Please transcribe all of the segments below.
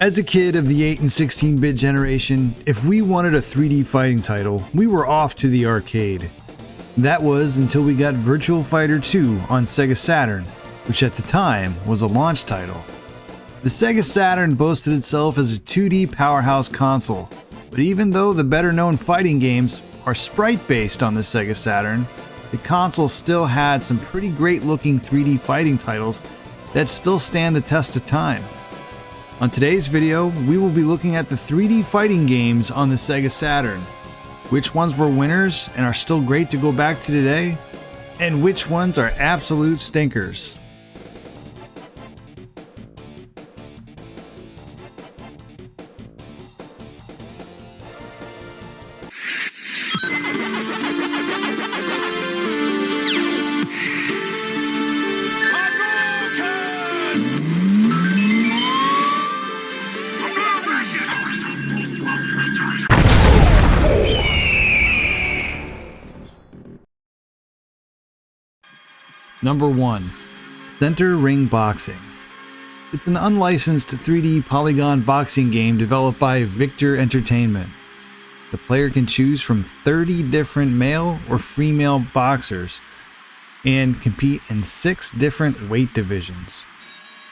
As a kid of the 8 and 16-bit generation, if we wanted a 3D fighting title, we were off to the arcade. That was until we got Virtua Fighter 2 on Sega Saturn, which at the time was a launch title. The Sega Saturn boasted itself as a 2D powerhouse console, but even though the better-known fighting games are sprite-based on the Sega Saturn, the console still had some pretty great-looking 3D fighting titles that still stand the test of time. On today's video, we will be looking at the 3D fighting games on the Sega Saturn. Which ones were winners and are still great to go back to today, and which ones are absolute stinkers. Number 1. Center Ring Boxing. It's an unlicensed 3D polygon boxing game developed by Victor Entertainment. The player can choose from 30 different male or female boxers and compete in 6 different weight divisions.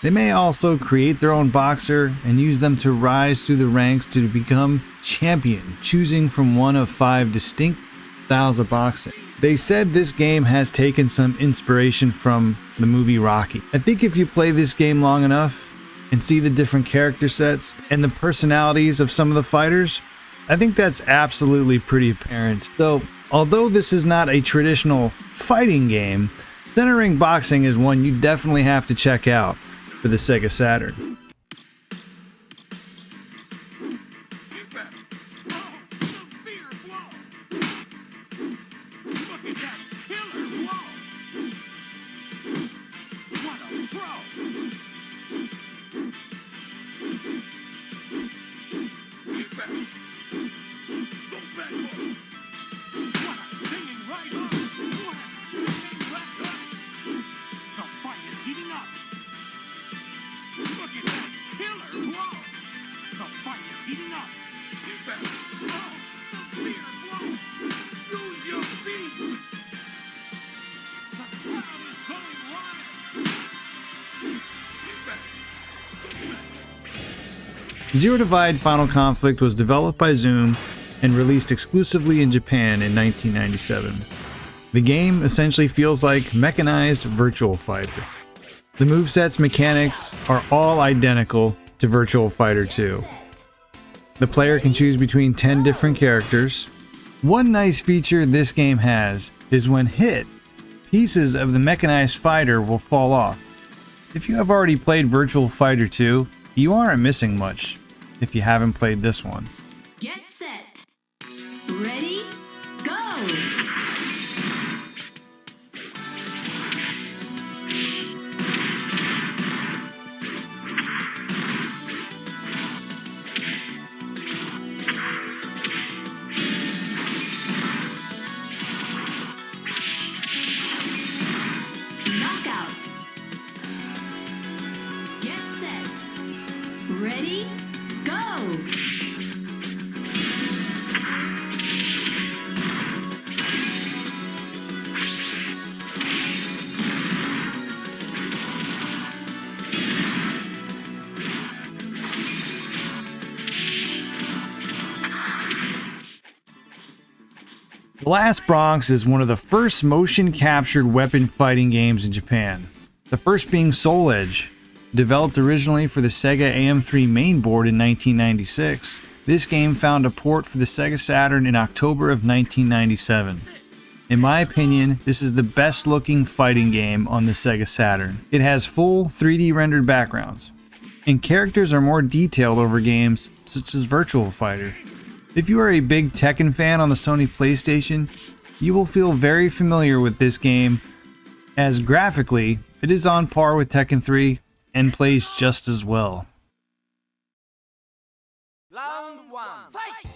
They may also create their own boxer and use them to rise through the ranks to become champion, choosing from one of 5 distinct styles of boxing. They said this game has taken some inspiration from the movie Rocky. I think if you play this game long enough and see the different character sets and the personalities of some of the fighters, I think that's absolutely pretty apparent. So, although this is not a traditional fighting game, Center Ring Boxing is one you definitely have to check out for the Sega Saturn. Zero Divide Final Conflict was developed by Zoom and released exclusively in Japan in 1997. The game essentially feels like mechanized Virtua Fighter. The moveset's mechanics are all identical to Virtua Fighter 2. The player can choose between 10 different characters. One nice feature this game has is when hit, pieces of the mechanized fighter will fall off. If you have already played Virtua Fighter 2, you aren't missing much if you haven't played this one. Get set. Ready? Go! Knockout. Get set. Ready? Go! The Last Bronx is one of the first motion-captured weapon fighting games in Japan. The first being Soul Edge. Developed originally for the Sega AM3 mainboard in 1996, this game found a port for the Sega Saturn in October of 1997. In my opinion, this is the best looking fighting game on the Sega Saturn. It has full 3D rendered backgrounds, and characters are more detailed over games such as Virtua Fighter. If you are a big Tekken fan on the Sony PlayStation, you will feel very familiar with this game, as graphically, it is on par with Tekken 3 and plays just as well. Round 1, fight!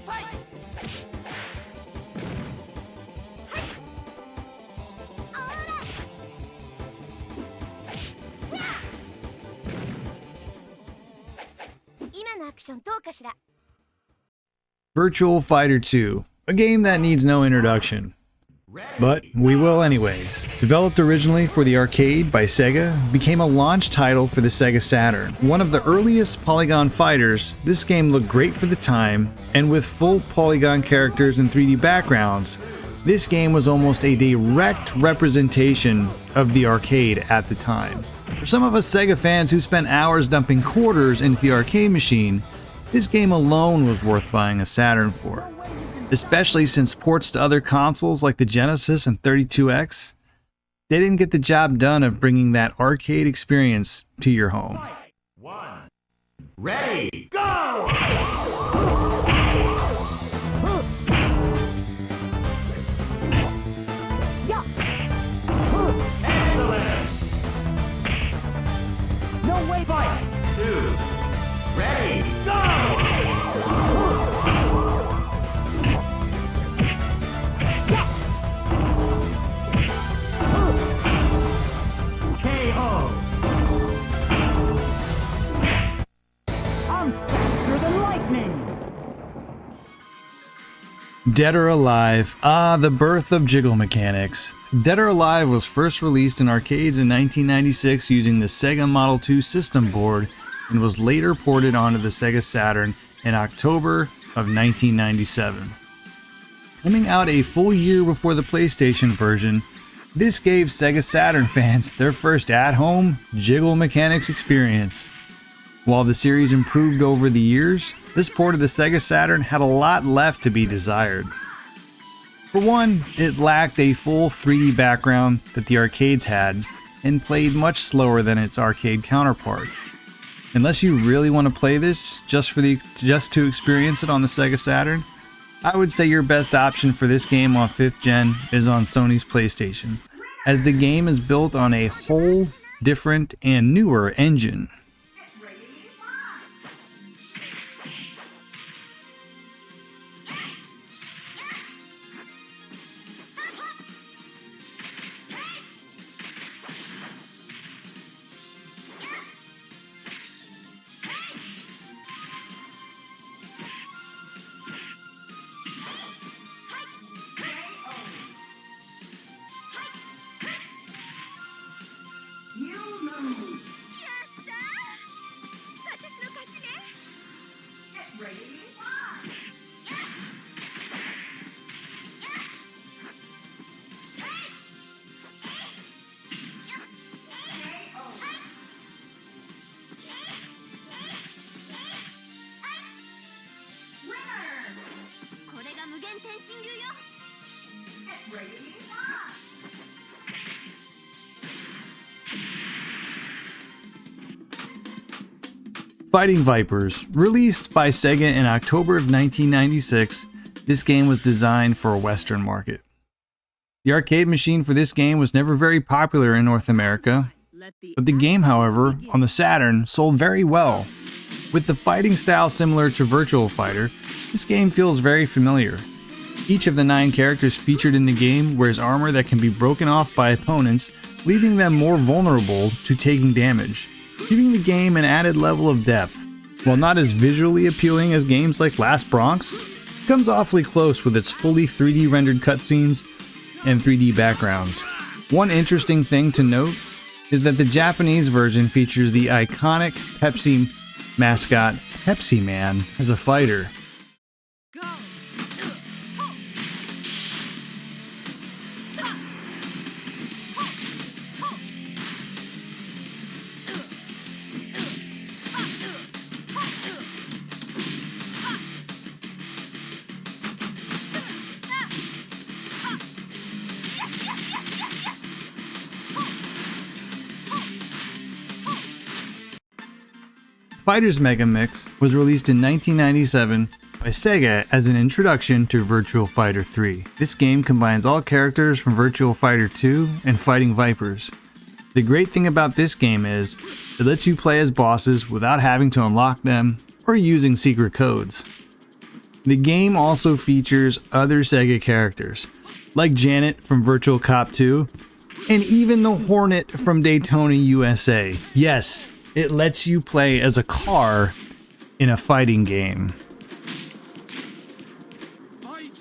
fight! Virtual Fighter 2, a game that needs no introduction. But we will anyways. Developed originally for the arcade by Sega, became a launch title for the Sega Saturn. One of the earliest polygon fighters, this game looked great for the time, and with full polygon characters and 3D backgrounds, this game was almost a direct representation of the arcade at the time. For some of us Sega fans who spent hours dumping quarters into the arcade machine, this game alone was worth buying a Saturn for. Especially since ports to other consoles like the Genesis and 32X, they didn't get the job done of bringing that arcade experience to your home. One, ready, go! Excellent! No way, fight! 2, ready, go! Dead or Alive, the birth of jiggle mechanics. Dead or Alive was first released in arcades in 1996 using the Sega Model 2 system board and was later ported onto the Sega Saturn in October of 1997. Coming out a full year before the PlayStation version, this gave Sega Saturn fans their first at-home jiggle mechanics experience. While the series improved over the years, this port of the Sega Saturn had a lot left to be desired. For one, it lacked a full 3D background that the arcades had, and played much slower than its arcade counterpart. Unless you really want to play this just to experience it on the Sega Saturn, I would say your best option for this game on 5th gen is on Sony's PlayStation, as the game is built on a whole different and newer engine. Fighting Vipers. Released by Sega in October of 1996, this game was designed for a Western market. The arcade machine for this game was never very popular in North America, but the game, however, on the Saturn sold very well. With the fighting style similar to Virtual Fighter, this game feels very familiar. Each of the 9 characters featured in the game wears armor that can be broken off by opponents, leaving them more vulnerable to taking damage, giving the game an added level of depth. While not as visually appealing as games like Last Bronx, it comes awfully close with its fully 3D rendered cutscenes and 3D backgrounds. One interesting thing to note is that the Japanese version features the iconic Pepsi mascot Pepsi Man as a fighter. Fighter's Mega Mix was released in 1997 by Sega as an introduction to Virtual Fighter 3. This game combines all characters from Virtual Fighter 2 and Fighting Vipers. The great thing about this game is it lets you play as bosses without having to unlock them or using secret codes. The game also features other Sega characters, like Janet from Virtual Cop 2, and even the Hornet from Daytona USA. Yes, it lets you play as a car in a fighting game. Fight!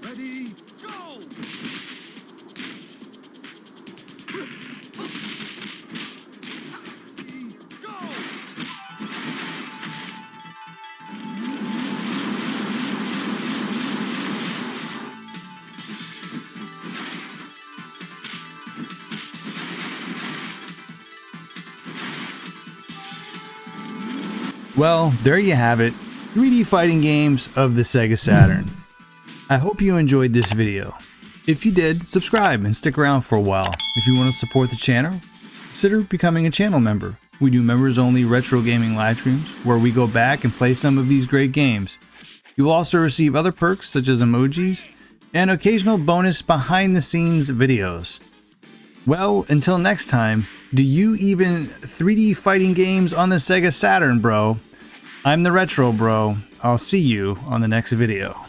Ready, go! Go! Well, there you have it, 3D fighting games of the Sega Saturn. I hope you enjoyed this video. If you did, subscribe and stick around for a while. If you want to support the channel, consider becoming a channel member. We do members only retro gaming live streams where we go back and play some of these great games. You'll also receive other perks such as emojis and occasional bonus behind the scenes videos. Well, until next time, do you even 3D fighting games on the Sega Saturn, bro? I'm the RetroBro. I'll see you on the next video.